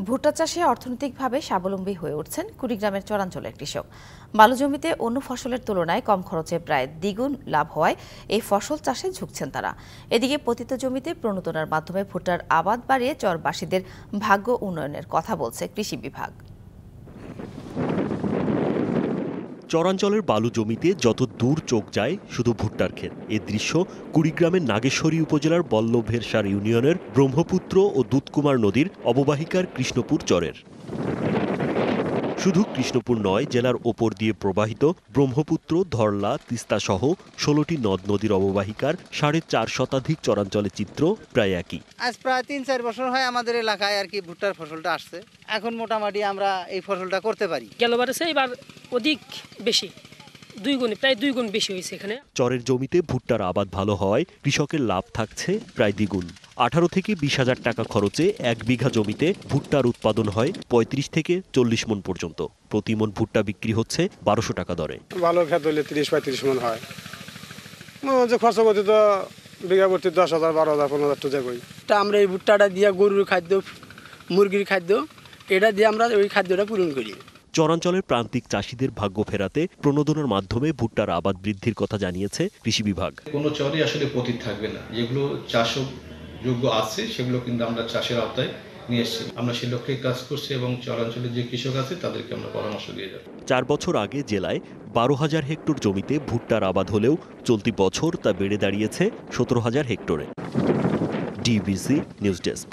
ভুট্টা চাষে অর্থনৈতিকভাবে স্বাবলম্বী হয়ে উঠছেন কুড়িগ্রামের চরাঞ্চলের কৃষক। বালু জমিতে অন্য ফসলের তুলনায় কম খরচে প্রায় দ্বিগুণ লাভ হওয়ায় এই ফসল চাষে ঝুঁকছেন তারা। এদিকে পতিত জমিতে প্রণোদনার মাধ্যমে ভুট্টার আবাদ বাড়িয়ে চরবাসীদের ভাগ্য উন্নয়নের কথা বলছে কৃষি বিভাগ। চরাঞ্চলের বালু জমিতে যত দূর চোখ যায় শুধু ভুট্টার ক্ষেত। এ দৃশ্য কুড়িগ্রামের নাগেশ্বরী উপজেলার বল্লভেরসার ইউনিয়নের ব্রহ্মপুত্র ও দুধকুমার নদীর অববাহিকার কৃষ্ণপুর চরের। শুধু কৃষ্ণপুর নয়, জেলার ওপর দিয়ে প্রবাহিত ব্রহ্মপুত্র, ধরলা, তিস্তা সহ ১৬টি নদ নদীর অববাহিকার ৪.৫ শতাধিক চরাঞ্চলের চিত্র প্রায় একই। আজ প্রায় ৩-৪ বছর হয় আমাদের এলাকায় আর কি ভুট্টার ফসলটা আসছে। এখন মোটামুটি আমরা এই ফসলটা করতে পারি। গেল বারেছে এবার অধিক বেশি, প্রায় 2 গুণ বেশি হয়েছে এখানে। চরের জমিতে ভুট্টার আবাদ ভালো হওয়ায় কৃষকের লাভ থাকছে প্রায় দ্বিগুণ। ১৮ থেকে ২০,০০০ টাকা খরচে ১ বিঘা জমিতে ভুট্টার উৎপাদন হয় ৩৫ থেকে ৪০ মণ পর্যন্ত। প্রতি মণ ভুট্টা বিক্রি হচ্ছে ১২০০ টাকা দরে। ভালো খেত হলে ৩০-৩৫ মণ হয়। যে খরচ করতে তো বিঘা প্রতি ১০,০০০, ১২,০০০, ১৫,০০০ টাকা করি। আমরা এই ভুট্টাটা দিয়ে গরুর খাদ্য, মুরগির খাদ্য, এটা দিয়ে আমরা ওই খাদ্যটা পূরণ করি। চরাঞ্চলের প্রান্তিক চাষিদের ভাগ্য ফেরাতে প্রণোদনার মাধ্যমে ভুট্টার আবাদ বৃদ্ধির কথা জানিয়েছে কৃষি বিভাগ। কোনো চরে আসলে পতিত থাকবে না, যেগুলো চাষযোগ্য আছে সেগুলো কিন্তু আমরা চাষের আওতায় নিয়ে এসেছি। আমরা সেই লক্ষ্যে কাজ করছি এবং চরাঞ্চলের যে কৃষক আছে তাদেরকে আমরা পরামর্শ দিয়ে যাব। ৪ বছর আগে জেলায় ১২,০০০ হেক্টর জমিতে ভুট্টার আবাদ হলেও চলতি বছর তা বেড়ে দাঁড়িয়েছে ১৭,০০০ হেক্টরে। DBC news desk.